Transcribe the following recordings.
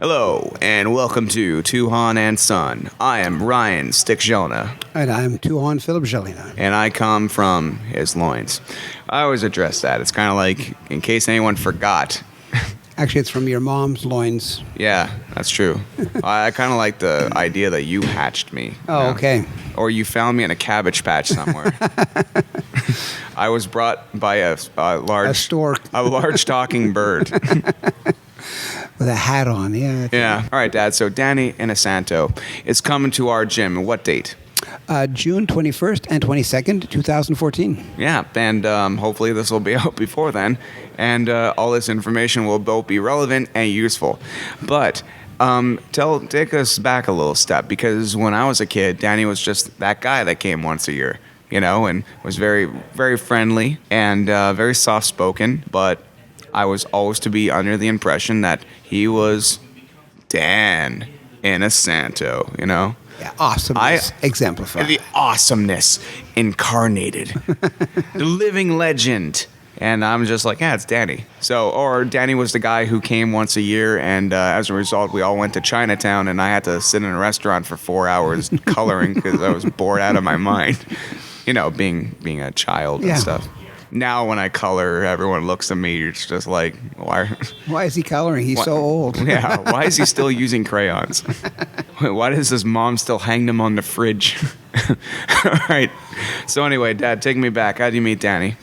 Hello, and welcome to Tuhon and Son. I am Ryan Stick-Gelina. And I'm Tuhon Philip Gelina. And I come from his loins. I always address that. It's kind of like, in case anyone forgot. Actually, it's from your mom's loins. Yeah, that's true. I kind of like the idea that you hatched me. Oh, okay. Or you found me in a cabbage patch somewhere. I was brought by a large... A stork. A large talking bird. With a hat on, yeah. Yeah. All right, Dad. So Danny Inosanto is coming to our gym. What date? June 21st and 22nd, 2014. Yeah, and hopefully this will be out before then, and all this information will both be relevant and useful. But take us back a little step, because when I was a kid, Danny was just that guy that came once a year, and was very, very friendly and very soft-spoken, but I was always to be under the impression that he was Dan Inosanto, Yeah, awesomeness exemplified. The awesomeness incarnated. The living legend. And I'm just like, yeah, it's Danny. Or Danny was the guy who came once a year, and as a result, we all went to Chinatown, and I had to sit in a restaurant for 4 hours coloring because I was bored out of my mind. Being a child and stuff. Now when I color, everyone looks at me. It's just like, why is he coloring? He's so old. Yeah, why is he still using crayons? Why does his mom still hang them on the fridge? All right. So anyway, Dad, take me back. How did you meet Danny?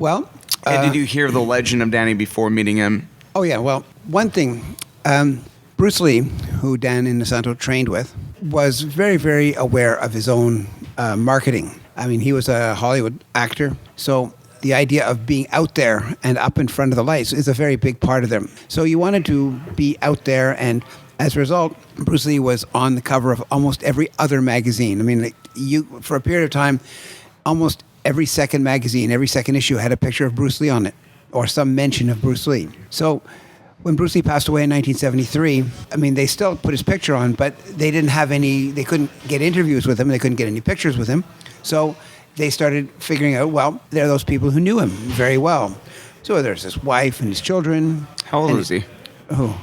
Well... and did you hear the legend of Danny before meeting him? Oh, yeah. Well, one thing, Bruce Lee, who Dan Inosanto trained with, was very, very aware of his own marketing. I mean, he was a Hollywood actor, so... the idea of being out there and up in front of the lights is a very big part of them. So you wanted to be out there, and as a result, Bruce Lee was on the cover of almost every other magazine. I mean, for a period of time, almost every second magazine, every second issue had a picture of Bruce Lee on it, or some mention of Bruce Lee. So when Bruce Lee passed away in 1973, I mean, they still put his picture on, but they couldn't get interviews with him, they couldn't get any pictures with him. So they started figuring out, well, there are those people who knew him very well. So there's his wife and his children. How old was he? Who?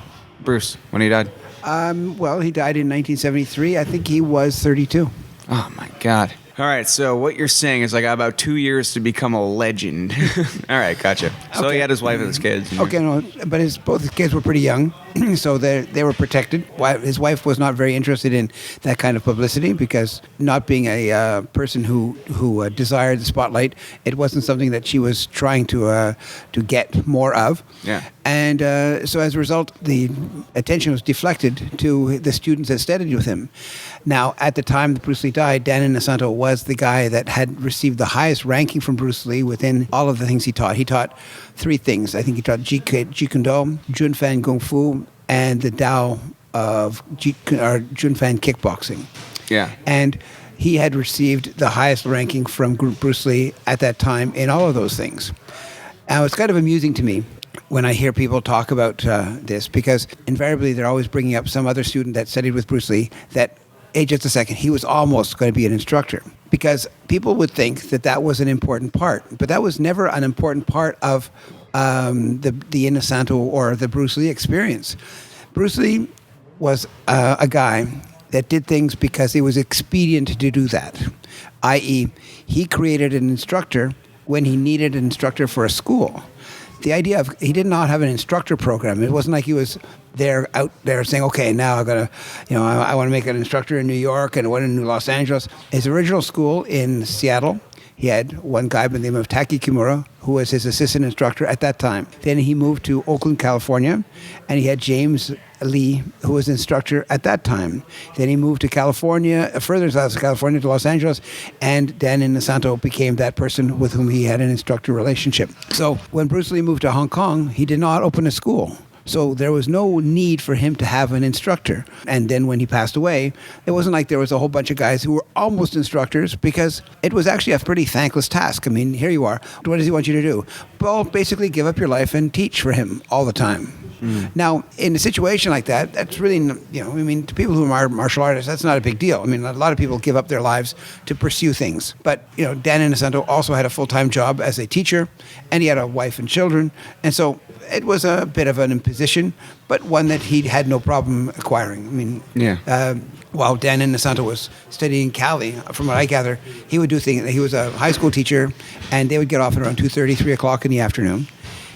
Bruce, when he died? Well, he died in 1973. I think he was 32. Oh, my God. All right, so what you're saying is I got about 2 years to become a legend. All right, gotcha. So Okay. He had his wife and his kids. Okay, no, but both his kids were pretty young, so they were protected. His wife was not very interested in that kind of publicity because, not being a person who desired the spotlight, it wasn't something that she was trying to get more of. Yeah. And so as a result, the attention was deflected to the students that studied with him. Now, at the time that Bruce Lee died, Dan Inosanto was the guy that had received the highest ranking from Bruce Lee within all of the things he taught. He taught 3 things. I think he taught Jeet Kune Do, Jun Fan Kung Fu, and the Tao of Jun Fan kickboxing. Yeah. And he had received the highest ranking from Bruce Lee at that time in all of those things. Now, it's kind of amusing to me when I hear people talk about this, because invariably they're always bringing up some other student that studied with Bruce Lee that, hey, just a second, he was almost going to be an instructor. Because people would think that was an important part. But that was never an important part of the Inosanto or the Bruce Lee experience. Bruce Lee was a guy that did things because it was expedient to do that. I.e., he created an instructor when he needed an instructor for a school. The idea of, he did not have an instructor program. It wasn't like he was out there saying, okay, now I want to make an instructor in New York and one in Los Angeles. His original school in Seattle, he had one guy by the name of Taki Kimura, who was his assistant instructor at that time. Then he moved to Oakland, California, and he had James Lee, who was instructor at that time. Then he moved to California, further south of California, to Los Angeles, and Dan Inosanto became that person with whom he had an instructor relationship. So when Bruce Lee moved to Hong Kong, he did not open a school. So there was no need for him to have an instructor. And then when he passed away, it wasn't like there was a whole bunch of guys who were almost instructors, because it was actually a pretty thankless task. I mean, here you are. What does he want you to do? Well, basically give up your life and teach for him all the time. Now, in a situation like that, that's really, to people who are martial artists, that's not a big deal. I mean, a lot of people give up their lives to pursue things. But, Dan Inosanto also had a full-time job as a teacher, and he had a wife and children. And so it was a bit of an imposition, but one that he had no problem acquiring. I mean, while Dan Inosanto was studying Cali, from what I gather, he would do things. He was a high school teacher, and they would get off at around 2:30, 3 o'clock in the afternoon.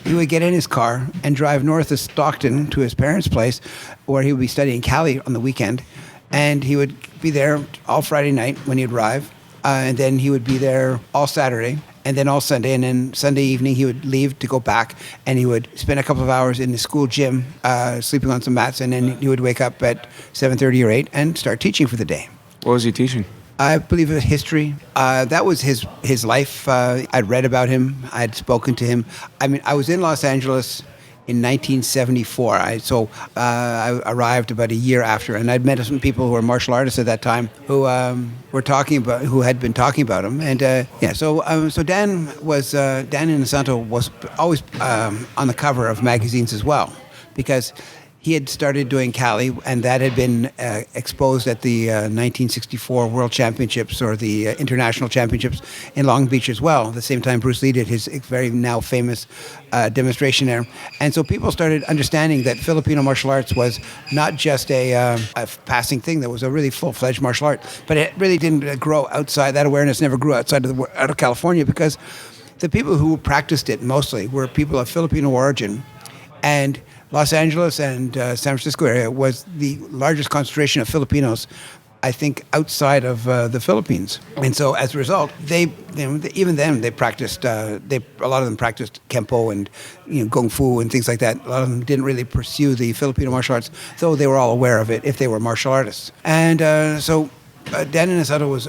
He would get in his car and drive north of Stockton to his parents' place, where he would be studying Cali on the weekend, and he would be there all Friday night when he'd arrive, and then he would be there all Saturday, and then all Sunday, and then Sunday evening he would leave to go back, and he would spend a couple of hours in the school gym, sleeping on some mats, and then he would wake up at 7:30 or 8 and start teaching for the day. What was he teaching? I believe it was history. That was his life. I'd read about him. I'd spoken to him. I mean, I was in Los Angeles in 1974. I arrived about a year after, and I'd met some people who were martial artists at that time who had been talking about him. And so Dan Inosanto was always on the cover of magazines as well, because he had started doing Cali, and that had been exposed at the 1964 World Championships, or the International Championships in Long Beach as well. At the same time, Bruce Lee did his very now famous demonstration there. And so people started understanding that Filipino martial arts was not just a passing thing, that was a really full-fledged martial art. But it really didn't grow outside, that awareness never grew outside out of California, because the people who practiced it mostly were people of Filipino origin. And Los Angeles and San Francisco area was the largest concentration of Filipinos, I think, outside of the Philippines. And so as a result, they practiced, a lot of them practiced Kempo and Kung Fu and things like that. A lot of them didn't really pursue the Filipino martial arts, though they were all aware of it if they were martial artists. And so Dan Inosanto was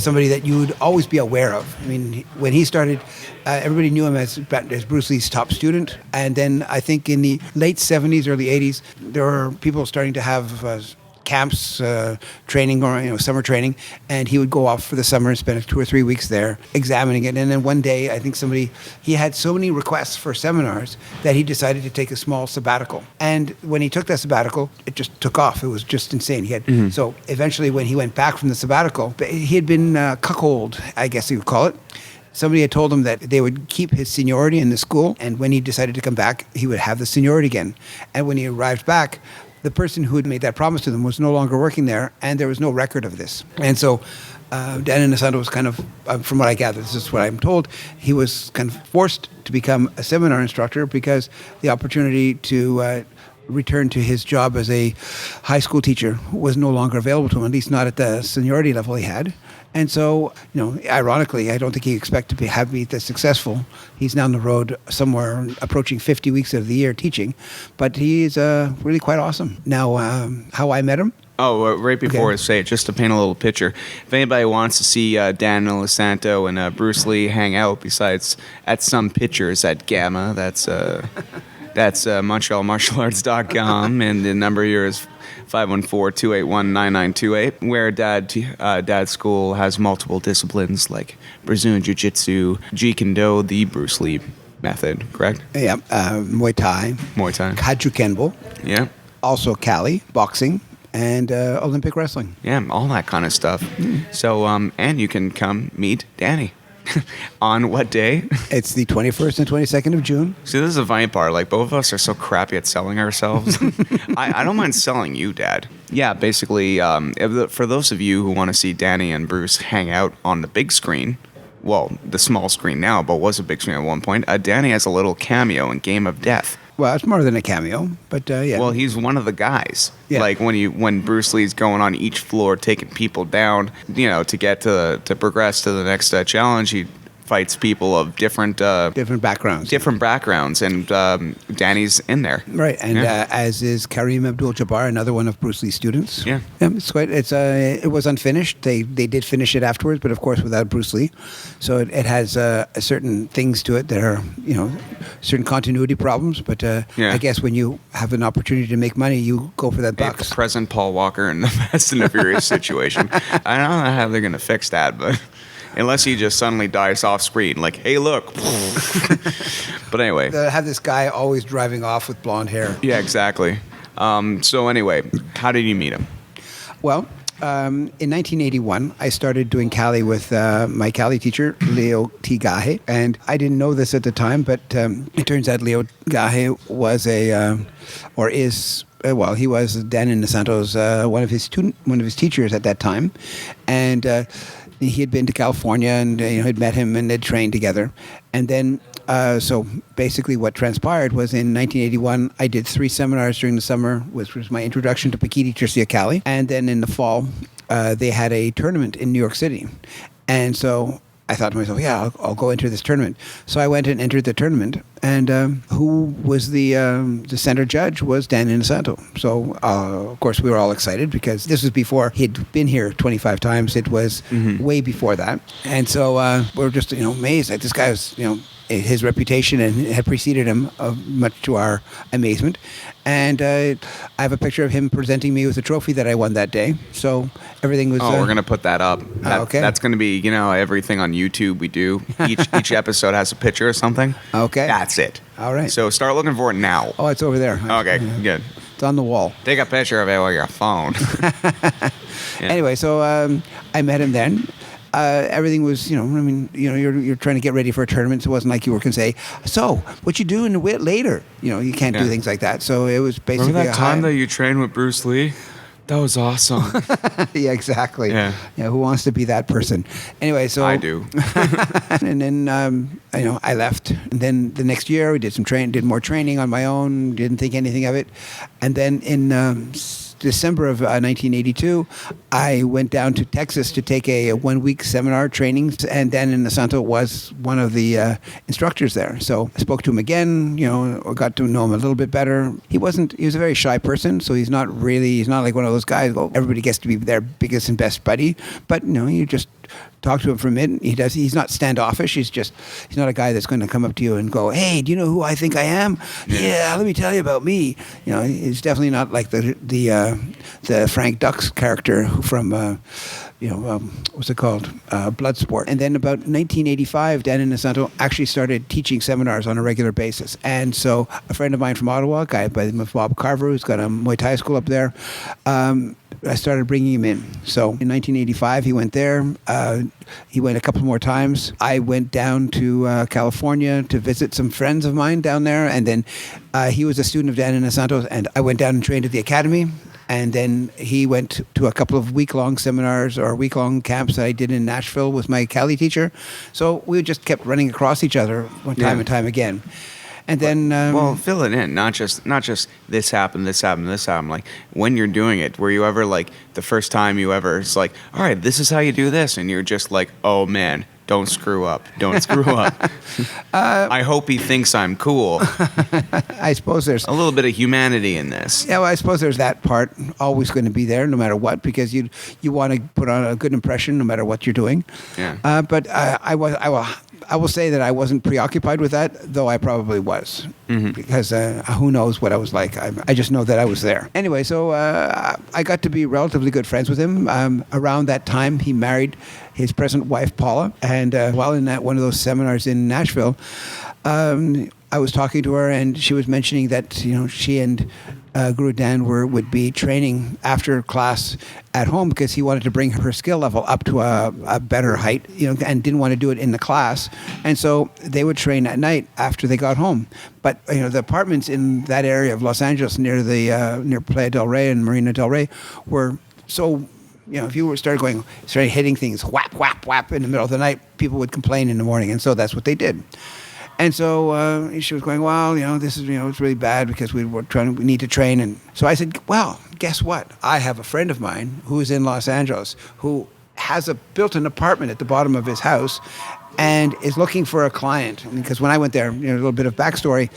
somebody that you would always be aware of. I mean, when he started, everybody knew him as Bruce Lee's top student. And then I think in the late 70s, early 80s, there were people starting to have camps, training, or summer training, and he would go off for the summer and spend 2 or 3 weeks there examining it. And then one day, I think he had so many requests for seminars that he decided to take a small sabbatical. And when he took that sabbatical, it just took off. It was just insane. So eventually, when he went back from the sabbatical, he had been cuckolded, I guess you would call it. Somebody had told him that they would keep his seniority in the school, and when he decided to come back, he would have the seniority again. And when he arrived back, the person who had made that promise to them was no longer working there, and there was no record of this. And so Dan Inosanto was kind of, from what I gather, this is what I'm told, he was kind of forced to become a seminar instructor because the opportunity to return to his job as a high school teacher was no longer available to him, at least not at the seniority level he had. And so, ironically, I don't think he expected to be this successful. He's now on the road somewhere approaching 50 weeks of the year teaching, but he's really quite awesome. Now, how I met him? Oh, right before I say it, just to paint a little picture, if anybody wants to see Dan Inosanto and Bruce Lee hang out, besides at some pictures at Gamma, that's MontrealMartialArts.com, and the number here is 514-281-9928, where Dad's school has multiple disciplines like Brazilian Jiu-Jitsu, Jeet-Kune-Do, the Bruce Lee method, correct? Yeah, Muay Thai, Kaju Kenbo, yeah, also Cali, boxing, and Olympic wrestling. Yeah, all that kind of stuff. So, and you can come meet Danny. On what day? It's the 21st and 22nd of June. See, this is the funny part. Like, both of us are so crappy at selling ourselves. I don't mind selling you, Dad. Yeah, basically, for those of you who want to see Danny and Bruce hang out on the big screen, well, the small screen now, but was a big screen at one point, Danny has a little cameo in Game of Death. Well, it's more than a cameo, but yeah. Well, he's one of the guys. Yeah. Like when Bruce Lee's going on each floor, taking people down, to get to progress to the next challenge, he fights people of different backgrounds, and Danny's in there. Right, and as is Kareem Abdul-Jabbar, another one of Bruce Lee's students. Yeah, it was unfinished. They did finish it afterwards, but of course without Bruce Lee. So it has certain things to it that are certain continuity problems. But I guess when you have an opportunity to make money, you go for that bucks. The present Paul Walker in the Fast and the Furious situation. I don't know how they're going to fix that, but. Unless he just suddenly dies off screen, like, hey, look. But anyway. They have this guy always driving off with blonde hair. Yeah, exactly. So anyway, how did you meet him? Well, In 1981, I started doing Cali with my Cali teacher, Leo T. Gahe. And I didn't know this at the time, but it turns out Leo Gahe was he was Dan Inosanto's one of his teachers at that time. And he had been to California and had met him and had trained together. And then so basically what transpired was in 1981, I did 3 seminars during the summer, which was my introduction to Pekiti-Tirsia Cali. And then in the fall, they had a tournament in New York City. And so I thought to myself, yeah, I'll go enter this tournament. So I went and entered the tournament. And who was the center judge was Dan Inosanto. So, of course, we were all excited because this was before he'd been here 25 times. It was way before that. And so we were just, amazed that this guy was, his reputation and had preceded him, much to our amazement. And I have a picture of him presenting me with a trophy that I won that day. So everything was... we're going to put that up. Okay. That's going to be, everything on YouTube we do. Each episode has a picture or something. Okay. That's it. All right. So start looking for it now. Oh, it's over there. Okay, good. It's on the wall. Take a picture of it with your phone. Yeah. Anyway, so I met him then. Everything was, you're trying to get ready for a tournament. So it wasn't like you were going to say, so what you doing later? You can't do things like that. So it was basically Remember that time that you trained with Bruce Lee? That was awesome. Yeah, exactly. Yeah. Who wants to be that person? Anyway, so I do. And then I left. And then the next year we did more training on my own. Didn't think anything of it. And then in December of 1982, I went down to Texas to take a 1-week seminar training, and Dan Inosanto was one of the instructors there. So I spoke to him again, got to know him a little bit better. He was a very shy person, so he's not like one of those guys, everybody gets to be their biggest and best buddy. But, you just talk to him for a minute. He's not standoffish. He's not a guy that's going to come up to you and go, hey, do you know who I think I am? Yeah, let me tell you about me. He's definitely not like the Frank Dux character from, what's it called? Bloodsport. And then about 1985, Dan Inosanto actually started teaching seminars on a regular basis. And so a friend of mine from Ottawa, a guy by the name of Bob Carver, who's got a Muay Thai school up there, I started bringing him in. So in 1985, he went there. He went a couple more times. I went down to California to visit some friends of mine down there. And then he was a student of Dan Inosanto's, and I went down and trained at the academy. And then he went to a couple of week-long seminars or week-long camps that I did in Nashville with my Cali teacher. So we just kept running across each other time and time again. And then, fill it in. Not just this happened. Like when you're doing it, were you ever like the first time you ever? It's like, all right, this is how you do this, and you're just like, oh man, don't screw up. I hope he thinks I'm cool. I suppose there's a little bit of humanity in this. Yeah, well, I suppose there's that part always going to be there, no matter what, because you want to put on a good impression, no matter what you're doing. Yeah. But I will say that I wasn't preoccupied with that, though I probably was, because who knows what I was like. I just know that I was there. Anyway, so I got to be relatively good friends with him. Around that time, he married his present wife, Paula, and while in one of those seminars in Nashville, I was talking to her, and she was mentioning that she and Guru Dan would be training after class at home because he wanted to bring her skill level up to a better height, and didn't want to do it in the class. And so they would train at night after they got home. But the apartments in that area of Los Angeles near Playa del Rey and Marina del Rey were so. If you started hitting things whap, whap, whap in the middle of the night, people would complain in the morning, and so that's what they did. And so she was going, well, this is, it's really bad because we need to train. And so I said, well, guess what? I have a friend of mine who is in Los Angeles who has built an apartment at the bottom of his house and is looking for a client. Because when I went there, a little bit of backstory.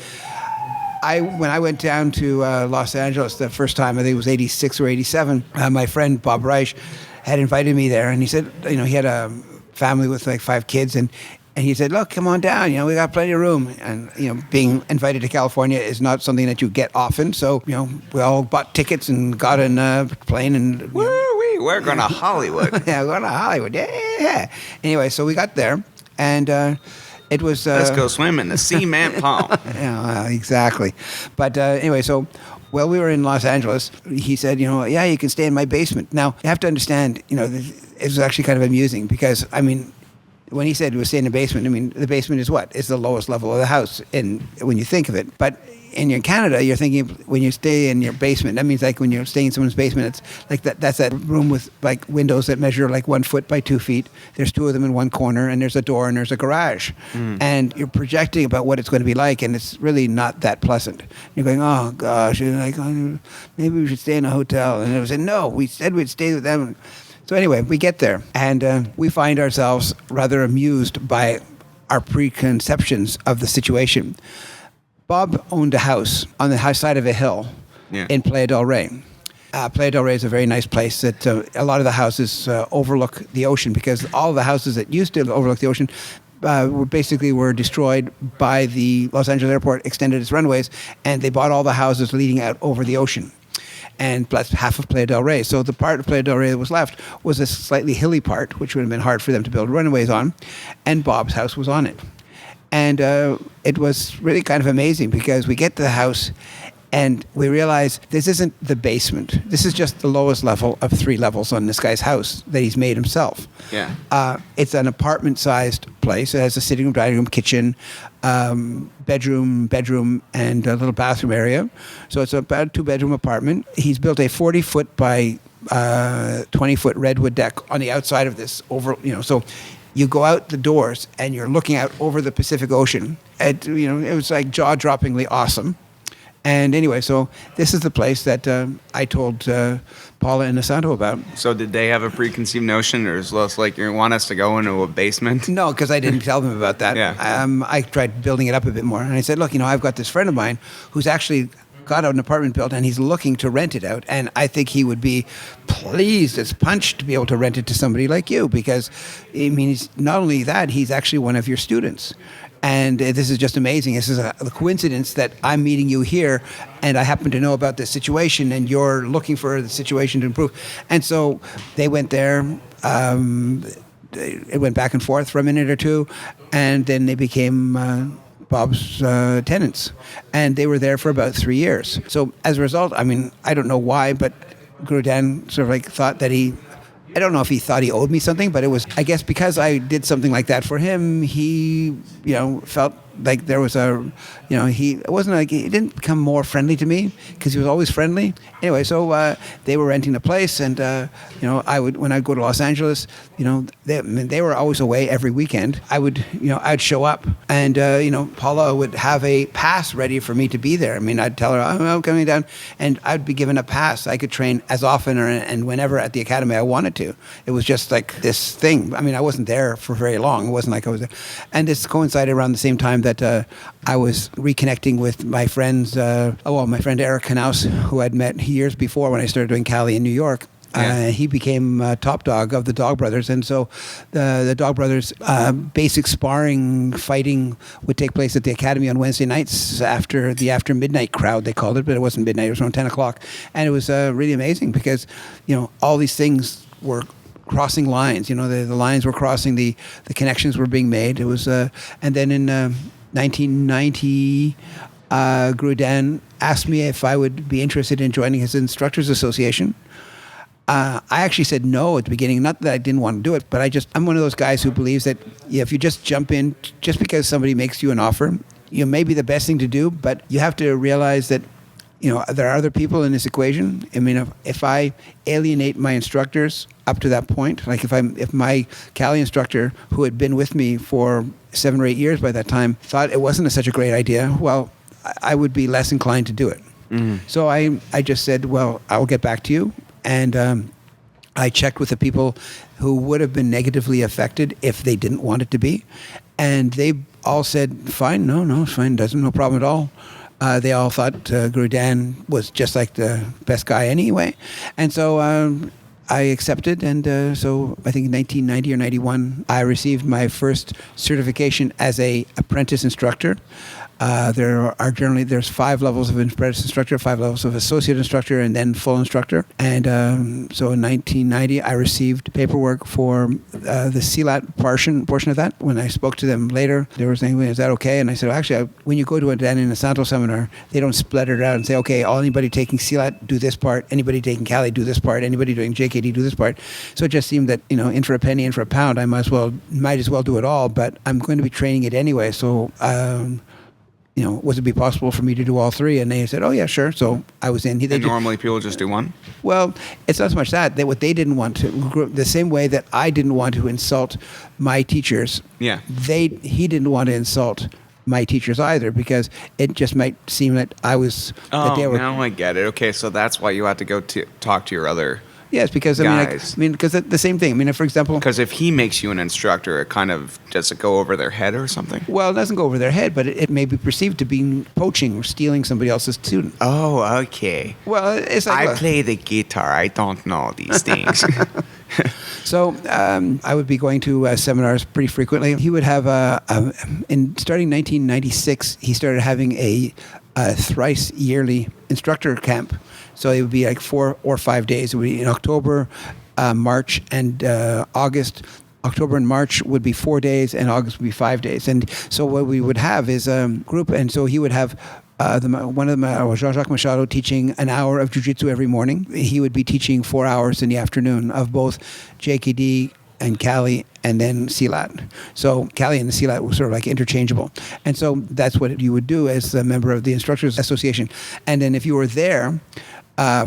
When I went down to Los Angeles the first time, I think it was 86 or 87, my friend Bob Reich had invited me there. And he said, he had a family with like 5 kids, and he said, look, come on down. We got plenty of room. And, being invited to California is not something that you get often. So, we all bought tickets and got in a plane. And Woo-wee, we're going to Hollywood. Yeah, we're going to Hollywood. Yeah. Anyway, so we got there. And it was... Let's go swim in the cement pond. Yeah, exactly. But anyway, so Well, we were in Los Angeles. He said, yeah, you can stay in my basement. Now, you have to understand, it was actually kind of amusing because, when he said we'll stay in the basement, the basement is what? It's the lowest level of the house when you think of it. But in Canada, you're thinking when you stay in your basement, that means like when you're staying in someone's basement, it's like that's that room with like windows that measure like 1 foot by 2 feet. There's two of them in one corner, and there's a door and there's a garage. And you're projecting about what it's going to be like, and it's really not that pleasant. You're going, oh gosh, and like, oh, maybe we should stay in a hotel. And I said, no, we said we'd stay with them. So anyway, we get there, and we find ourselves rather amused by our preconceptions of the situation. Bob owned a house on the high side of a hill in Playa del Rey. Playa del Rey is a very nice place that a lot of the houses overlook the ocean, because all the houses that used to overlook the ocean were destroyed by the Los Angeles airport, extended its runways, and they bought all the houses leading out over the ocean. And plus half of Playa del Rey. So the part of Playa del Rey that was left was a slightly hilly part, which would have been hard for them to build runways on, and Bob's house was on it. And it was really kind of amazing because we get to the house and we realize this isn't the basement. This is just the lowest level of 3 levels on this guy's house that he's made himself. Yeah. It's an apartment-sized place. It has a sitting room, dining room, kitchen, bedroom, and a little bathroom area. So it's about a 2-bedroom apartment. He's built a 40-foot by 20-foot redwood deck on the outside of this so you go out the doors and you're looking out over the Pacific Ocean. It was like jaw-droppingly awesome. And anyway, so this is the place that I told Paula Inosanto about. So did they have a preconceived notion, or is it less like you want us to go into a basement? No, because I didn't tell them about that. Yeah. I tried building it up a bit more. And I said, look, I've got this friend of mine who's actually got an apartment built, and he's looking to rent it out. And I think he would be pleased as punch to be able to rent it to somebody like you, because, not only that, he's actually one of your students. And this is just amazing. This is a coincidence that I'm meeting you here, and I happen to know about this situation, and you're looking for the situation to improve. And so they went there. It went back and forth for a minute or two, and then they became Bob's tenants. And they were there for about 3 years. So as a result, I don't know why, but Dan sort of thought that I don't know if he thought he owed me something, but it was, I guess, because I did something like that for him, he, felt like there was he didn't become more friendly to me, because he was always friendly. Anyway, so they were renting the place, and, when I'd go to Los Angeles, they were always away every weekend. I'd show up, and, Paula would have a pass ready for me to be there. I'd tell her, I'm coming down, and I'd be given a pass. I could train as often and whenever at the academy I wanted to. It was just like this thing. I wasn't there for very long. It wasn't like I was there. And this coincided around the same time that I was reconnecting with my friends, my friend Eric Knaus, who I'd met years before when I started doing Cali in New York. Yeah. He became top dog of the Dog Brothers, and so the Dog Brothers basic sparring fighting would take place at the Academy on Wednesday nights after midnight crowd, they called it, but it wasn't midnight, it was around 10 o'clock. And it was really amazing because, all these things were crossing lines. The lines were crossing, the connections were being made. It was, and then in 1990, Dan asked me if I would be interested in joining his Instructors Association. I actually said no at the beginning. Not that I didn't want to do it, but I'm one of those guys who believes that if you just jump in, just because somebody makes you an offer, may be the best thing to do, but you have to realize that there are other people in this equation. If I alienate my instructors up to that point, like if my Cali instructor, who had been with me for 7 or 8 years by that time, thought it wasn't such a great idea, well, I would be less inclined to do it. Mm-hmm. So I just said, well, I will get back to you. And I checked with the people who would have been negatively affected if they didn't want it to be. And they all said, fine, no, it's fine, no problem at all. They all thought Guru Dan was just like the best guy anyway. And so I accepted, and so I think in 1990 or 91, I received my first certification as a apprentice instructor. there's 5 levels of apprentice instructor, 5 levels of associate instructor, and then full instructor. And so in 1990, I received paperwork for the CLAT portion of that. When I spoke to them later, they were saying, "Is that okay?" And I said, well, "Actually, when you go to a Dan Inosanto seminar, they don't split it out and say, okay, anybody taking CLAT do this part, anybody taking Cali do this part, anybody doing JKD do this part." So it just seemed that in for a penny, in for a pound, I might as well do it all. But I'm going to be training it anyway, so. Was it be possible for me to do all 3? And they said, "Oh yeah, sure." So I was in. Normally people just do one? Well, it's not so much that. What they didn't want to, the same way that I didn't want to insult my teachers. Yeah. He didn't want to insult my teachers either, because it just might seem that I was. Now I get it. Okay, so that's why you had to go to talk to your other. Yes, because because the same thing. For example, because if he makes you an instructor, it kind of does it go over their head or something? Well, it doesn't go over their head, but it may be perceived to be poaching or stealing somebody else's student. Oh, okay. Well, it's like I play the guitar. I don't know these things. So I would be going to seminars pretty frequently. He would have starting 1996, he started having a thrice yearly instructor camp. So it would be like 4 or 5 days. It would be in October, March, and August. October and March would be 4 days, and August would be 5 days. And so what we would have is a group, and so he would have one of them, Jean-Jacques Machado, teaching an hour of jiu-jitsu every morning. He would be teaching 4 hours in the afternoon of both JKD and Cali, and then CLAT. So Cali and the CLAT were sort of like interchangeable. And so that's what you would do as a member of the Instructors Association. And then if you were there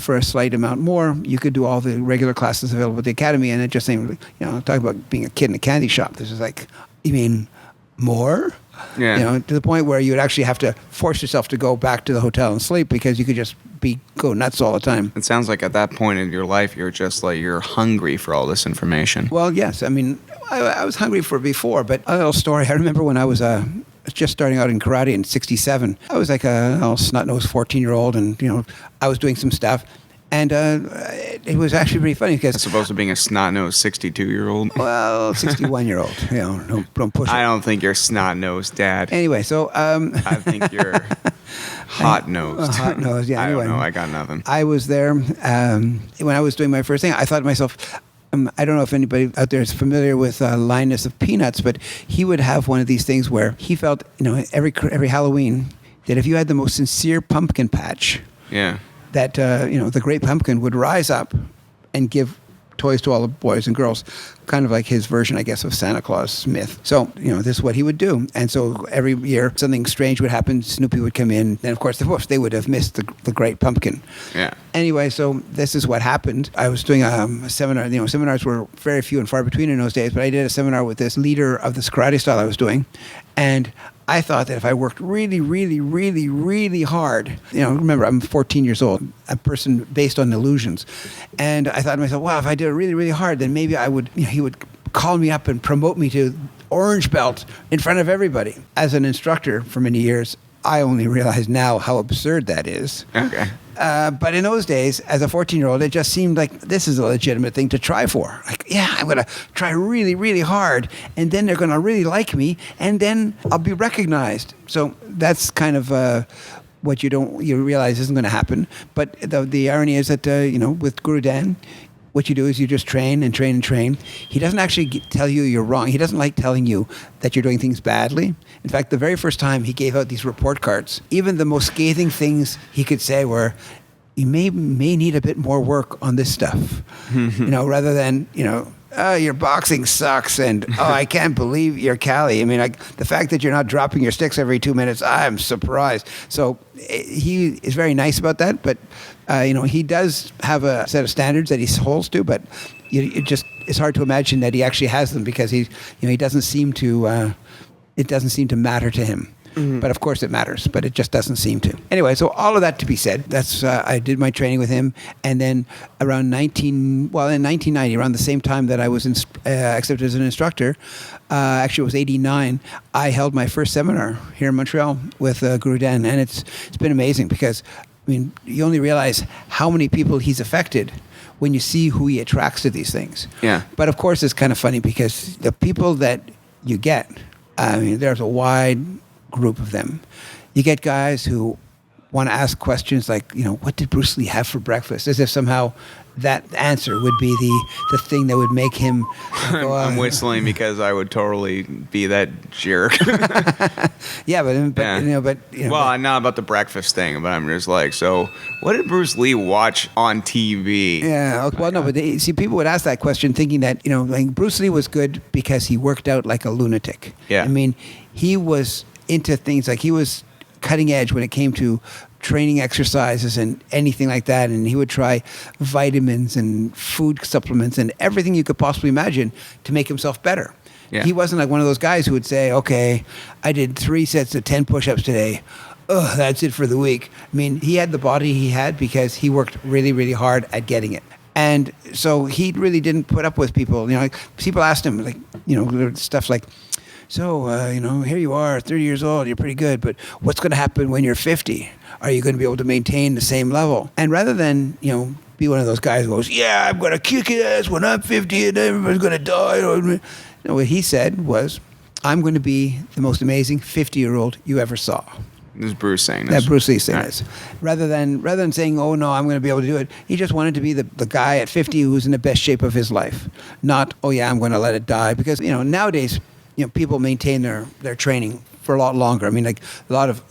for a slight amount more, you could do all the regular classes available at the academy. And it just seemed, talk about being a kid in a candy shop. This is like, you mean more? Yeah. To the point where you would actually have to force yourself to go back to the hotel and sleep, because you could just go nuts all the time. It sounds like at that point in your life, you're just like, you're hungry for all this information. Well, yes. I was hungry for it before, but a little story. I remember when I was just starting out in karate in '67. I was like a snot-nosed 14-year-old, and I was doing some stuff. And it was actually pretty funny because... As opposed to being a snot-nosed 62-year-old? Well, 61-year-old. Don't push it. I don't think you're snot-nosed, Dad. Anyway, so... I think you're hot-nosed. Hot-nosed, yeah. I Anyway, don't know. I got nothing. I was there. When I was doing my first thing, I thought to myself... I don't know if anybody out there is familiar with Linus of Peanuts, but he would have one of these things where he felt, every Halloween, that if you had the most sincere pumpkin patch... Yeah. That the great pumpkin would rise up and give toys to all the boys and girls, kind of like his version, I guess, of Santa Claus myth. So, this is what he would do. And so every year something strange would happen. Snoopy would come in. And of course, they would have missed the great pumpkin. Yeah. Anyway, so this is what happened. I was doing a seminar. Seminars were very few and far between in those days, but I did a seminar with this leader of this karate style I was doing. And I thought that if I worked really, really, really, really hard, remember, I'm 14 years old, a person based on illusions. And I thought to myself, wow, if I did it really, really hard, then maybe I would, he would call me up and promote me to orange belt in front of everybody. As an instructor for many years, I only realize now how absurd that is. Okay. But in those days, as a 14-year-old, it just seemed like this is a legitimate thing to try for. Like, yeah, I'm going to try really, really hard, and then they're going to really like me, and then I'll be recognized. So that's kind of what you realize isn't going to happen. But the irony is that, with Guru Dan, what you do is you just train and train and train. He doesn't actually tell you you're wrong. He doesn't like telling you that you're doing things badly. In fact, the very first time he gave out these report cards, even the most scathing things he could say were, you may need a bit more work on this stuff. Rather than, your boxing sucks, and I can't believe you're Cali. The fact that you're not dropping your sticks every 2 minutes, I'm surprised. So he is very nice about that, but he does have a set of standards that he holds to, but it's hard to imagine that he actually has them, because he doesn't seem to. It doesn't seem to matter to him. Mm-hmm. But of course it matters, but it just doesn't seem to. Anyway, so all of that to be said, that's I did my training with him, and then in 1990, around the same time that I was accepted as an instructor, actually it was 89, I held my first seminar here in Montreal with Guru Dan, and it's been amazing, because you only realize how many people he's affected when you see who he attracts to these things. Yeah. But of course it's kind of funny, because the people that you get, there's a wide group of them. You get guys who want to ask questions like, what did Bruce Lee have for breakfast? As if somehow that answer would be the thing that would make him go, I'm whistling because I would totally be that jerk. Yeah, but Well, not about the breakfast thing, but I'm just like, so what did Bruce Lee watch on TV? Yeah. Okay. Well, no, but people would ask that question thinking that, like Bruce Lee was good because he worked out like a lunatic. Yeah. I mean, he was into things like he was cutting edge when it came to training exercises and anything like that. And he would try vitamins and food supplements and everything you could possibly imagine to make himself better. Yeah. He wasn't like one of those guys who would say, okay, I did 3 sets of 10 push-ups today. Oh, that's it for the week. I mean, he had the body he had because he worked really, really hard at getting it. And so he really didn't put up with people. Like people asked him, like, stuff like, so, here you are, 30 years old, you're pretty good, but what's going to happen when you're 50? Are you going to be able to maintain the same level? And rather than, be one of those guys who goes, yeah, I'm going to kick his ass when I'm 50 and everybody's going to die. What he said was, I'm going to be the most amazing 50-year-old you ever saw. This is Bruce saying this. That Bruce Lee saying this. Rather than saying, oh, no, I'm going to be able to do it, he just wanted to be the guy at 50 who's in the best shape of his life. Not, oh, yeah, I'm going to let it die. Because, nowadays, people maintain their training for a lot longer. I mean, like a lot of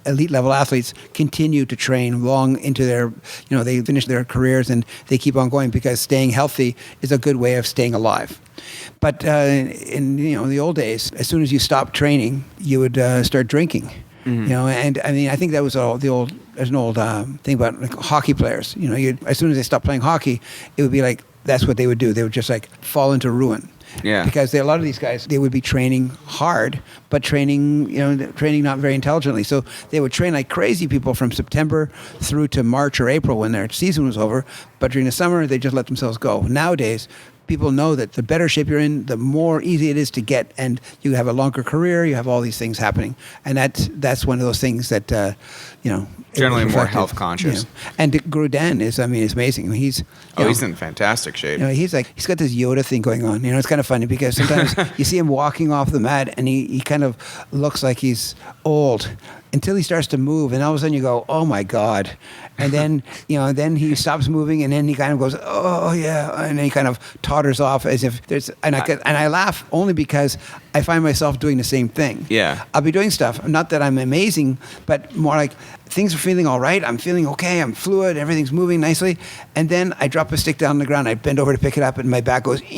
elite level athletes continue to train long into their, they finish their careers and they keep on going because staying healthy is a good way of staying alive. But in the old days, as soon as you stopped training, you would start drinking. Mm-hmm. And I mean, I think that was there's an old thing about like hockey players. As soon as they stopped playing hockey, it would be like that's what they would do. They would just like fall into ruin. Yeah. Because a lot of these guys, they would be training hard, but training not very intelligently. So they would train like crazy people from September through to March or April when their season was over. But during the summer, they just let themselves go. Nowadays, people know that the better shape you're in, the more easy it is to get, and you have a longer career. You have all these things happening, and that's one of those things that generally more health conscious. And Grudin is amazing. He's He's got this Yoda thing going on. It's kind of funny because sometimes you see him walking off the mat, and he kind of looks like he's old until he starts to move, and all of a sudden you go, oh my God. And then, then he stops moving, and then he kind of goes, oh yeah, and then he kind of totters off as if there's, and I laugh only because I find myself doing the same thing. Yeah. I'll be doing stuff, not that I'm amazing, but more like things are feeling all right. I'm feeling okay. I'm fluid. Everything's moving nicely. And then I drop a stick down on the ground. I bend over to pick it up, and my back goes, I'm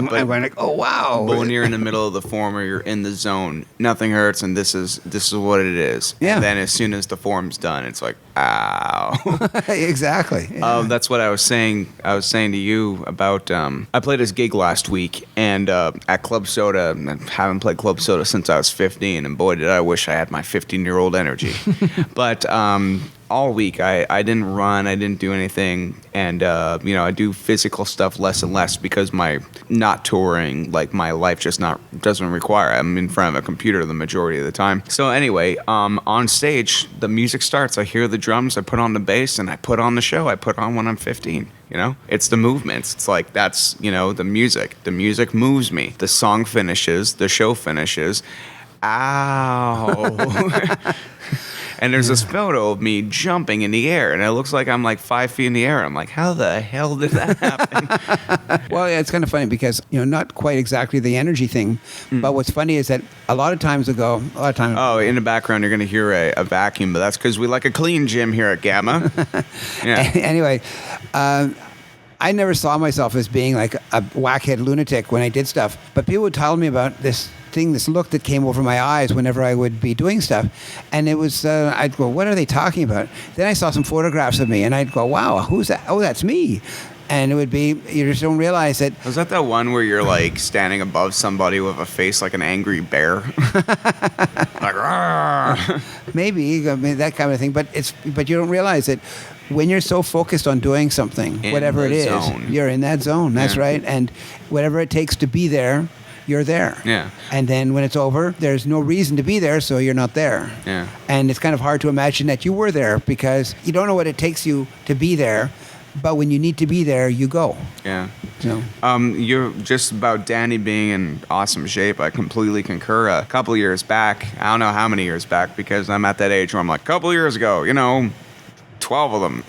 like, oh wow. But when you're in the middle of the former, you're in the zone. Nothing hurts, and this is what it is. Yeah. And then as soon as the form's done, it's like, ow. Exactly. Yeah. That's what I was saying. I was saying to you about. I played this gig last week, and at Club Soda. I haven't played Club Soda since I was 15, and boy, did I wish I had my 15-year-old energy. But all week I didn't run, I didn't do anything, and I do physical stuff less and less because my not touring, like my life just doesn't require it. I'm in front of a computer the majority of the time. So anyway, on stage the music starts, I hear the drums, I put on the bass, and I put on the show I put on when I'm 15. It's the movements. It's like that's the music. The music moves me. The song finishes, the show finishes. Ow. And there's this photo of me jumping in the air, and it looks like I'm like 5 feet in the air. I'm like, how the hell did that happen? Well, yeah, it's kind of funny because, not quite exactly the energy thing, but what's funny is that a lot of times. Oh, in the background, you're going to hear a vacuum, but that's because we like a clean gym here at Gamma. Yeah. Anyway, I never saw myself as being like a whackhead lunatic when I did stuff, but people would tell me about this look that came over my eyes whenever I would be doing stuff. And it was, I'd go, what are they talking about? Then I saw some photographs of me, and I'd go, wow, who's that? Oh, that's me. And it would be, you just don't realize that. Was that one where you're like standing above somebody with a face like an angry bear? Like, maybe, that kind of thing. But you don't realize that when you're so focused on doing something, whatever it is, you're in that zone. That's right. And whatever it takes to be there, you're there. Yeah. And then when it's over, there's no reason to be there, so you're not there. Yeah. And it's kind of hard to imagine that you were there because you don't know what it takes you to be there, but when you need to be there, you go. Yeah. So You're just about Danny being in awesome shape. I completely concur. A couple years back, I don't know how many years back, because I'm at that age where I'm like, a couple years ago, 12 of them.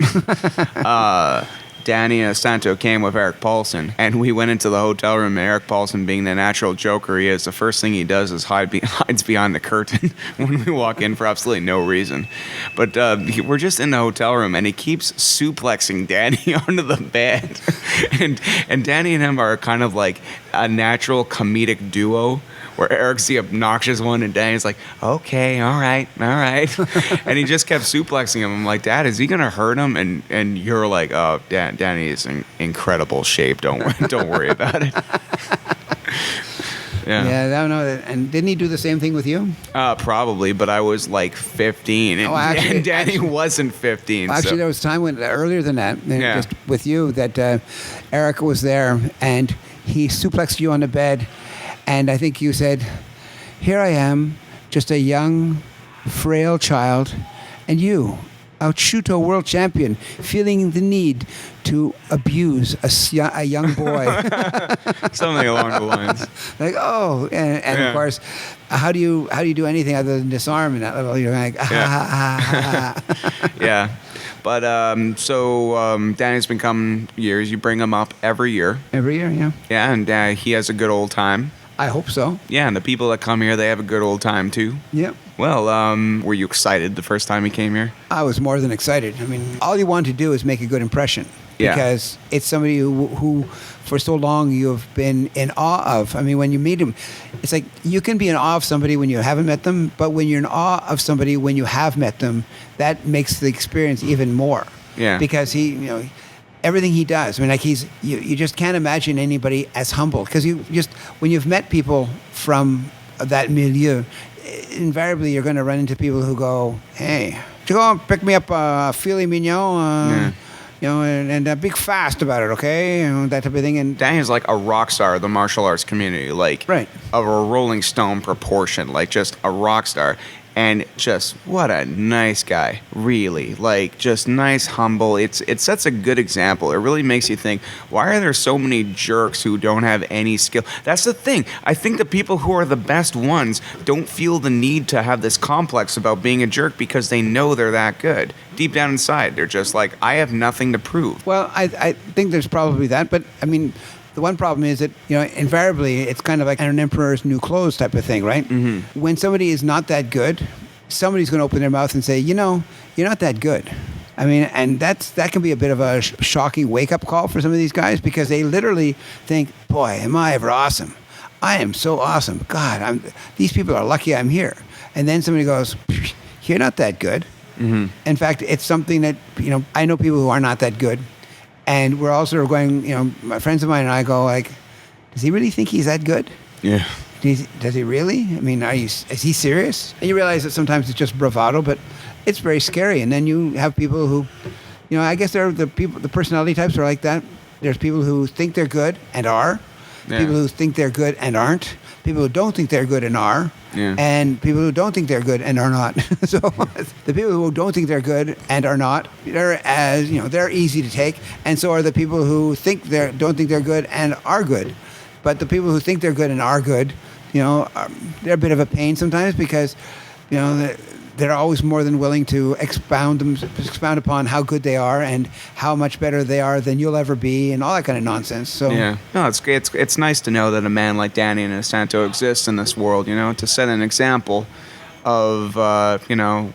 Dan Inosanto came with Eric Paulson, and we went into the hotel room, and Eric Paulson, being the natural joker he is, the first thing he does is hides behind the curtain when we walk in for absolutely no reason. But we're just in the hotel room, and he keeps suplexing Danny onto the bed. and Danny and him are kind of like a natural comedic duo, where Eric's the obnoxious one and Danny's like, okay, all right. And he just kept suplexing him. I'm like, Dad, is he going to hurt him? And you're like, oh, Danny is in incredible shape. Don't worry about it. Yeah. Yeah, no. And didn't he do the same thing with you? Probably, but I was like 15, and Danny wasn't 15. Actually, so. there was a time when earlier than that, just with you, that Eric was there, and he suplexed you on the bed, and I think you said, "Here I am, just a young, frail child, and you, a Shuto world champion, feeling the need to abuse a young boy." Something along the lines. Like, oh, and of course, how do you do anything other than disarm in that level? You're like, Yeah. But so Danny's been coming years. You bring him up every year. Every year, yeah. Yeah, and he has a good old time. I hope so. Yeah, and the people that come here, they have a good old time too. Yep. Well, were you excited the first time you came here? I was more than excited. I mean, all you want to do is make a good impression. Yeah. Because it's somebody who for so long you've been in awe of. I mean, when you meet him, it's like you can be in awe of somebody when you haven't met them, but when you're in awe of somebody when you have met them, that makes the experience even more. Yeah. Because he, everything he does. I mean, like you just can't imagine anybody as humble, because when you've met people from that milieu, invariably you're going to run into people who go, "Hey, you go and pick me up a filet mignon, and a big fast about it, okay?" That type of thing. And Danny's like a rock star of the martial arts community, like right. of a Rolling Stone proportion, like just a rock star. And just what a nice guy, really. Like, just nice, humble. It sets a good example. It really makes you think, why are there so many jerks who don't have any skill? That's the thing. I think the people who are the best ones don't feel the need to have this complex about being a jerk because they know they're that good. Deep down inside, they're just like, I have nothing to prove. Well, I think there's probably that, but I mean, the one problem is that, invariably, it's kind of like an emperor's new clothes type of thing, right? Mm-hmm. When somebody is not that good, somebody's going to open their mouth and say, you're not that good. I mean, and that can be a bit of a shocking wake-up call for some of these guys, because they literally think, boy, am I ever awesome. I am so awesome. God, these people are lucky I'm here. And then somebody goes, you're not that good. Mm-hmm. In fact, it's something that, I know people who are not that good. And we're also going, my friends of mine and I go like, does he really think he's that good? Yeah. Does he really? I mean, is he serious? And you realize that sometimes it's just bravado, but it's very scary. And then you have people who, I guess they're the personality types are like that. There's people who think they're good and are. Yeah. People who think they're good and aren't. People who don't think they're good and are. Yeah. And people who don't think they're good and are not. So the people who don't think they're good and are not, they're easy to take. And so are the people who don't think they're good and are good. But the people who think they're good and are good, they're a bit of a pain sometimes, because, they're always more than willing to expound upon how good they are and how much better they are than you'll ever be, and all that kind of nonsense. So yeah, no, it's nice to know that a man like Dan Inosanto exists in this world. To set an example of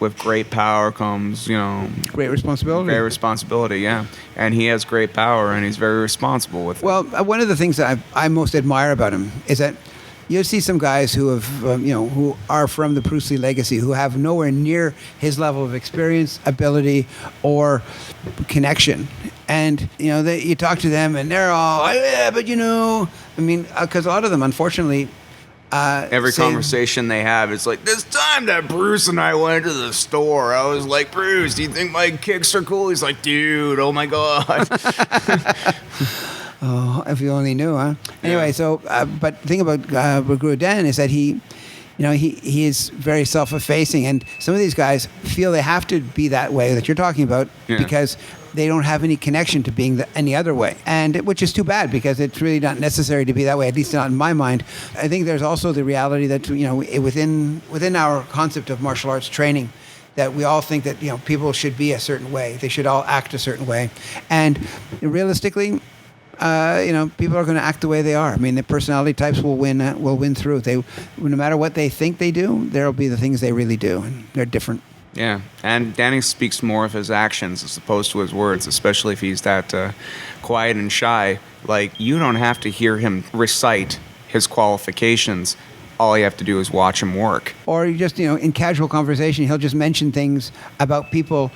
with great power comes great responsibility. Great responsibility, yeah. And he has great power, and he's very responsible with it. Well, one of the things that I most admire about him is that you see some guys who have, who are from the Bruce Lee legacy, who have nowhere near his level of experience, ability, or connection. And, you talk to them and they're all, yeah, but I mean, because a lot of them, unfortunately, every conversation they have, it's like, this time that Bruce and I went to the store, I was like, Bruce, do you think my kicks are cool? He's like, dude, oh my God. Oh, if you only knew, huh? Anyway, so, but the thing about Guru Dan is that he he is very self-effacing, and some of these guys feel they have to be that way that you're talking about because they don't have any connection to being any other way, and which is too bad because it's really not necessary to be that way, at least not in my mind. I think there's also the reality that within our concept of martial arts training, that we all think that people should be a certain way, they should all act a certain way, and realistically, people are going to act the way they are. I mean, the personality types will win through. No matter what they think they do, there'll be the things they really do, and they're different. Yeah, and Danny speaks more of his actions as opposed to his words, especially if he's that quiet and shy. Like, you don't have to hear him recite his qualifications. All you have to do is watch him work. Or you just, in casual conversation, he'll just mention things about people,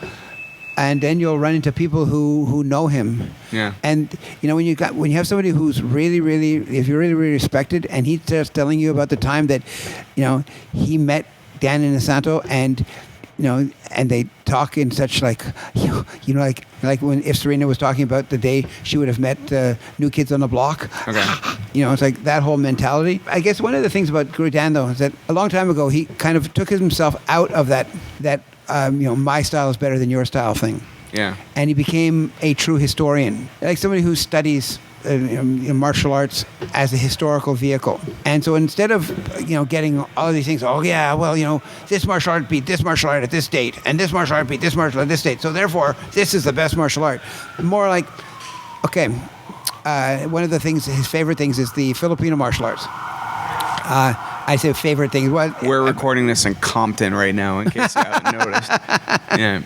and then you'll run into people who know him. Yeah. And when you have somebody who's really, really, if you're really, really respected, and he's just telling you about the time that, he met Dan Inosanto, and and they talk in such like when if Serena was talking about the day she would have met New Kids on the Block. Okay. It's like that whole mentality. I guess one of the things about Guru Dan, though, is that a long time ago he kind of took himself out of that my style is better than your style thing. Yeah. And he became a true historian, like somebody who studies martial arts as a historical vehicle. And so instead of getting all of these things, this martial art beat this martial art at this date, and this martial art beat this martial art at this date, so therefore this is the best martial art. More like, okay, one of the things, his favorite things, is the Filipino martial arts. I say favorite things. We're recording this in Compton right now, in case you haven't noticed. Yeah.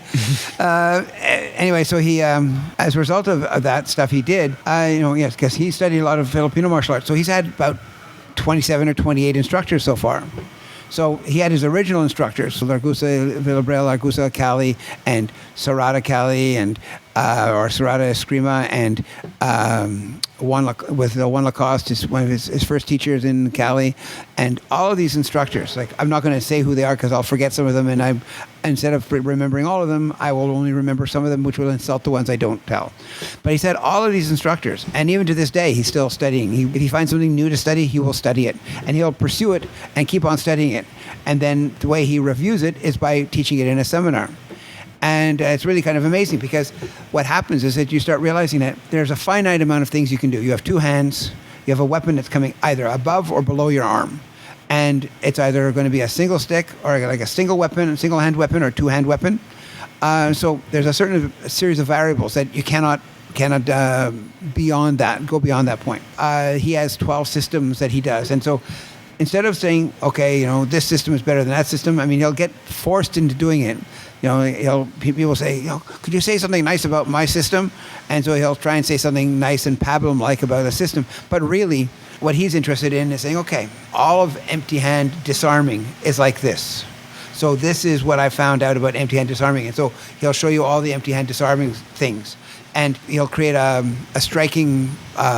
Anyway, so he, as a result of that stuff he did, because he studied a lot of Filipino martial arts. So he's had about 27 or 28 instructors so far. So he had his original instructors, Largusa Villabrel, Largusa Cali, and Sarada Cali, and or Sarada Eskrima, and Juan Lacoste is one of his first teachers in Cali, and all of these instructors. Like, I'm not going to say who they are because I'll forget some of them, and instead of remembering all of them, I will only remember some of them, which will insult the ones I don't tell. But he said all of these instructors, and even to this day, he's still studying. If he finds something new to study, he will study it, and he'll pursue it and keep on studying it. And then the way he reviews it is by teaching it in a seminar. And it's really kind of amazing, because what happens is that you start realizing that there's a finite amount of things you can do. You have two hands. You have a weapon that's coming either above or below your arm. And it's either going to be a single stick, or like a single weapon, a single hand weapon, or two hand weapon. So there's a series of variables that you cannot go beyond that point. He has 12 systems that he does. And so instead of saying, okay, this system is better than that system, I mean, he'll get forced into doing it. People will say, could you say something nice about my system? And so he'll try and say something nice and pablum-like about the system. But really, what he's interested in is saying, okay, all of empty hand disarming is like this. So this is what I found out about empty hand disarming. And so he'll show you all the empty hand disarming things. And he'll create a striking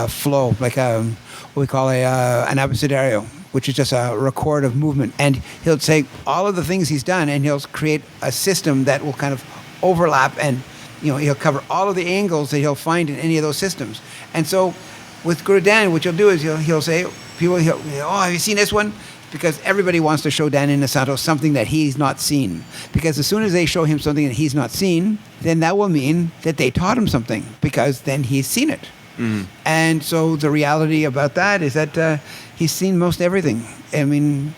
flow, like what we call an abecedario, which is just a record of movement. And he'll say all of the things he's done, and he'll create a system that will kind of overlap, and he'll cover all of the angles that he'll find in any of those systems. And so with Guru Dan, what you'll do is he'll say, have you seen this one? Because everybody wants to show Dan Inosanto something that he's not seen. Because as soon as they show him something that he's not seen, then that will mean that they taught him something, because then he's seen it. Mm. And so the reality about that is that he's seen most everything. I mean,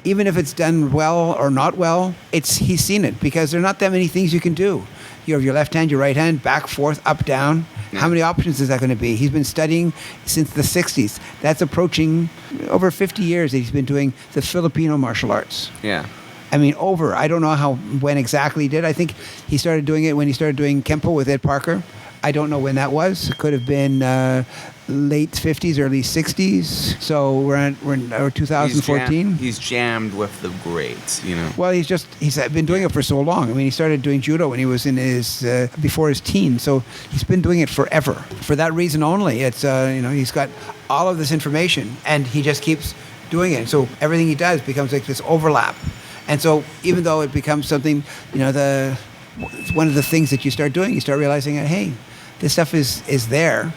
even if it's done well or not well, he's seen it, because there are not that many things you can do. You have your left hand, your right hand, back, forth, up, down. Yeah. How many options is that going to be? He's been studying since the 60s. That's approaching over 50 years that he's been doing the Filipino martial arts. Yeah. I mean, I don't know when exactly he did. I think he started doing it when he started doing Kempo with Ed Parker. I don't know when that was. It could have been late 50s, early 60s. So we're in 2014. He's jammed with the greats, Well, he's been doing it for so long. I mean, he started doing judo when he was in before his teens. So he's been doing it forever. For that reason only, it's he's got all of this information, and he just keeps doing it. So everything he does becomes like this overlap. And so even though it becomes something, one of the things that you start doing, you start realizing that, hey, this stuff is there,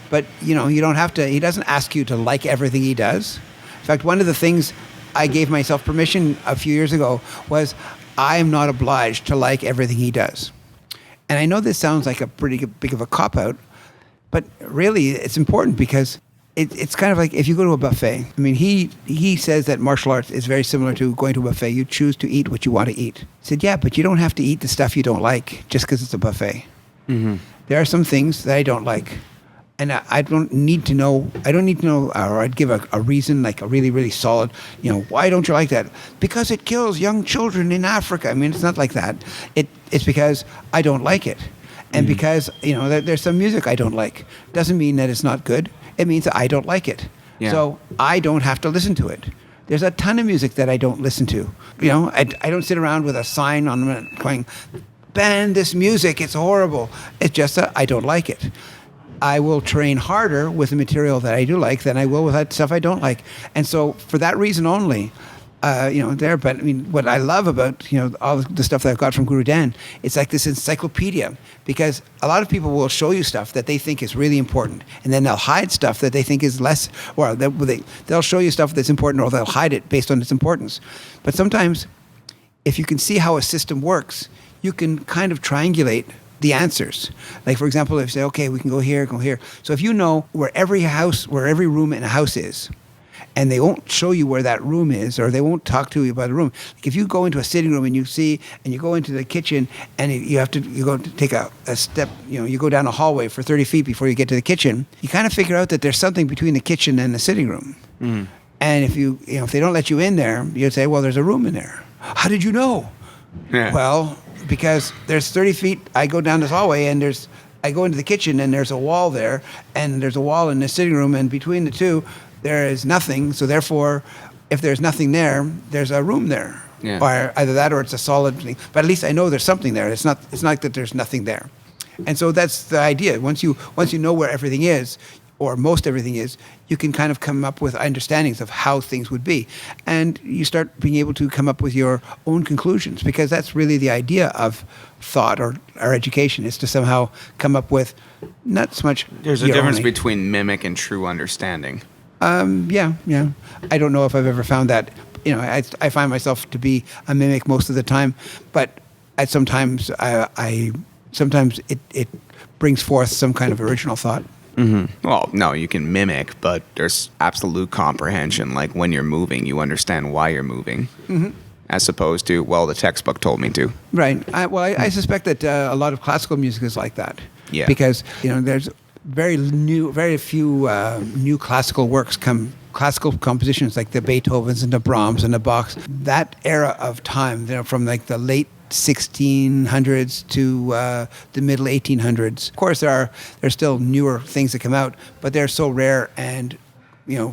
but you don't have to. He doesn't ask you to like everything he does. In fact, one of the things I gave myself permission a few years ago was I am not obliged to like everything he does. And I know this sounds like a pretty big of a cop-out, but really it's important because it's kind of like if you go to a buffet. I mean, he says that martial arts is very similar to going to a buffet. You choose to eat what you want to eat. He said, yeah, but you don't have to eat the stuff you don't like just because it's a buffet. Mm-hmm. There are some things that I don't like. And I don't need to know, or I'd give a reason, like a really, really solid, why don't you like that? Because it kills young children in Africa. I mean, it's not like that. It's because I don't like it. And because, there's some music I don't like. Doesn't mean that it's not good. It means that I don't like it. Yeah. So I don't have to listen to it. There's a ton of music that I don't listen to. I don't sit around with a sign on it going, ban this music, it's horrible. It's just that I don't like it. I will train harder with the material that I do like than I will with that stuff I don't like. And so for that reason only, but I mean, what I love about, all the stuff that I've got from Guru Dan, it's like this encyclopedia, because a lot of people will show you stuff that they think is really important, and then they'll hide stuff that they think is less, or they'll show you stuff that's important, or they'll hide it based on its importance. But sometimes, if you can see how a system works, you can kind of triangulate the answers. Like, for example, if you say, okay, we can go here, go here. So if you know where every room in a house is, and they won't show you where that room is, or they won't talk to you about the room. Like if you go into a sitting room and you go into the kitchen and you go to take a step, you go down a hallway for 30 feet before you get to the kitchen, you kind of figure out that there's something between the kitchen and the sitting room. Mm. And if they don't let you in there, you'd say, well, there's a room in there. How did you know? Yeah. Well, because there's 30 feet, I go down this hallway and I go into the kitchen and there's a wall there, and there's a wall in the sitting room, and between the two, there is nothing. So therefore, if there's nothing there, there's a room there. Yeah. Or either that or it's a solid thing. But at least I know there's something there. It's not that there's nothing there. And so that's the idea. Once you know where everything is, or most everything is, you can kind of come up with understandings of how things would be. And you start being able to come up with your own conclusions, because that's really the idea of thought or education, is to somehow come up with not so much... There's a difference between mimic and true understanding. Yeah. I don't know if I've ever found that. I find myself to be a mimic most of the time, but sometimes it brings forth some kind of original thought. Mm-hmm. Well, no, you can mimic, but there's absolute comprehension. Like when you're moving, you understand why you're moving, as opposed to, well, the textbook told me to. Right. I suspect that a lot of classical music is like that. Yeah. Because there's very few new classical works classical compositions like the Beethovens and the Brahms and the Bachs. That era of time, from like the late 1600s to the middle 1800s. Of course, there's still newer things that come out, but they're so rare and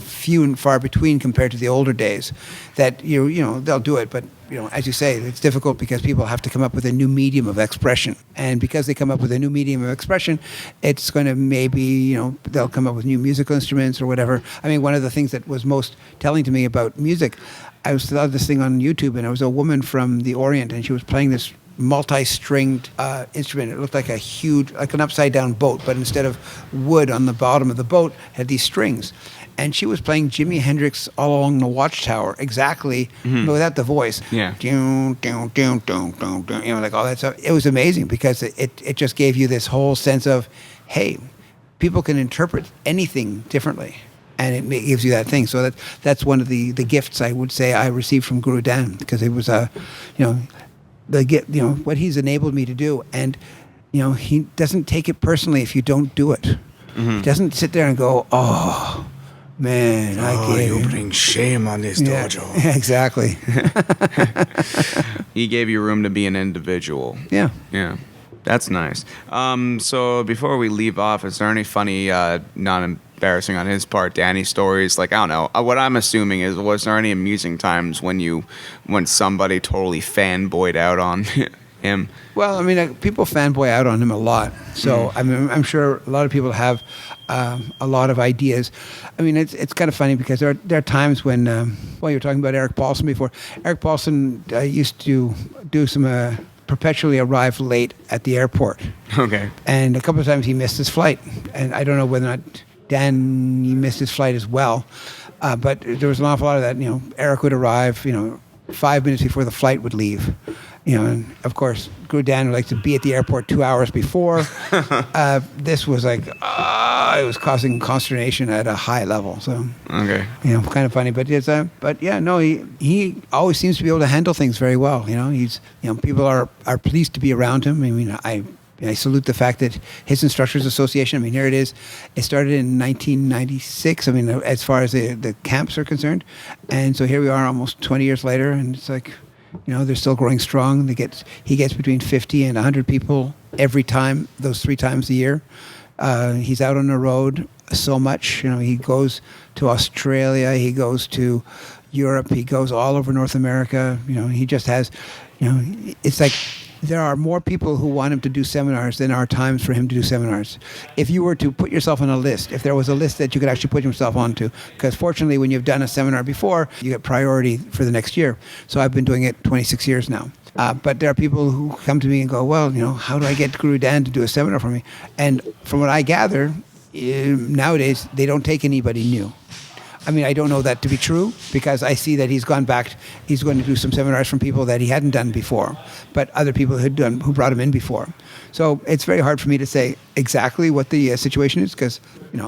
few and far between compared to the older days that they'll do it. But as you say, it's difficult because people have to come up with a new medium of expression, and because they come up with a new medium of expression, it's going to maybe they'll come up with new musical instruments or whatever. I mean, one of the things that was most telling to me about music, I saw this thing on YouTube, and it was a woman from the Orient, and she was playing this multi-stringed instrument. It looked like like an upside-down boat, but instead of wood on the bottom of the boat, had these strings. And she was playing Jimi Hendrix All Along the Watchtower, exactly, without the voice. Yeah. Like all that stuff. It was amazing because it just gave you this whole sense of, hey, people can interpret anything differently. And it gives you that thing. So that's one of the gifts I would say I received from Guru Dan, because it was what he's enabled me to do. And he doesn't take it personally if you don't do it. Mm-hmm. He doesn't sit there and go, oh, man, you bring shame on this dojo. Yeah, exactly. He gave you room to be an individual. Yeah. Yeah. That's nice. So before we leave off, is there any funny, non-embarrassing on his part, Danny stories? Like, I don't know. What I'm assuming is, was there any amusing times when somebody totally fanboyed out on him? Well, I mean, people fanboy out on him a lot. So I'm sure a lot of people have a lot of ideas. I mean, it's kind of funny because there are times when, you were talking about Eric Paulson before. Eric Paulson used to do some perpetually arrive late at the airport. Okay. And a couple of times he missed his flight. And I don't know whether or not Dan, he missed his flight as well. But there was an awful lot of that. Eric would arrive, 5 minutes before the flight would leave. And of course, Guru Dan would like to be at the airport 2 hours before. This was like, it was causing consternation at a high level. So, Okay. kind of funny. But he always seems to be able to handle things very well. People are pleased to be around him. I mean, I salute the fact that his Instructors Association, I mean, here it is. It started in 1996, I mean, as far as the camps are concerned. And so here we are almost 20 years later, and it's like, they're still growing strong. He gets between 50 and 100 people every time, those 3 times a year. He's out on the road so much. He goes to Australia, he goes to Europe, he goes all over North America. He just has, it's like there are more people who want him to do seminars than are times for him to do seminars. If you were to put yourself on a list, if there was a list that you could actually put yourself onto, because fortunately when you've done a seminar before, you get priority for the next year. So I've been doing it 26 years now. But there are people who come to me and go, well, how do I get Guru Dan to do a seminar for me? And from what I gather, nowadays they don't take anybody new. I mean, I don't know that to be true because I see that he's gone back. He's going to do some seminars from people that he hadn't done before, but other people who brought him in before. So it's very hard for me to say exactly what the situation is because,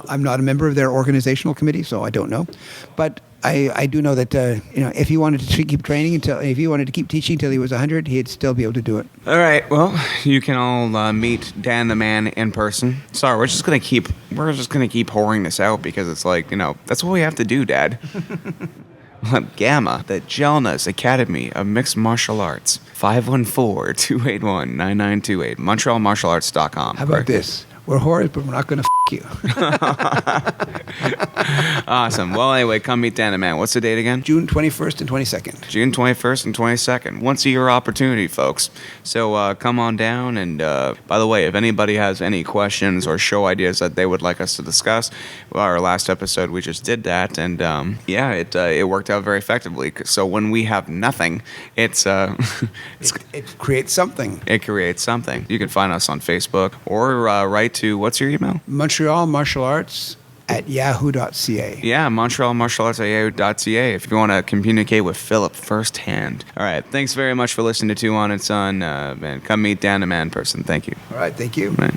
I'm not a member of their organizational committee, so I don't know. But I do know that, if he wanted to keep training if he wanted to keep teaching till he was 100, he'd still be able to do it. All right. Well, you can all meet Dan the Man in person. Sorry, we're just gonna keep whoring this out because it's like, that's what we have to do, Dad. Gamma, the Gelinas Academy of Mixed Martial Arts. 514-281-9928. MontrealMartialArts.com. How about this? We're whores, but we're not going to you. Awesome. Well, anyway, come meet Dan the Man. What's the date again? June 21st and 22nd. June 21st and 22nd. Once a year opportunity, folks. So come on down. And by the way, if anybody has any questions or show ideas that they would like us to discuss, our last episode we just did that, and it worked out very effectively. So when we have nothing, it creates something. It creates something. You can find us on Facebook or write to, what's your email? Montreal Martial Arts at yahoo.ca. Yeah, Montreal Martial Arts at yahoo.ca if you want to communicate with Philip firsthand. All right, thanks very much for listening to Tuhon and Son, and come meet Dan the Man person. Thank you. All right, thank you. Right.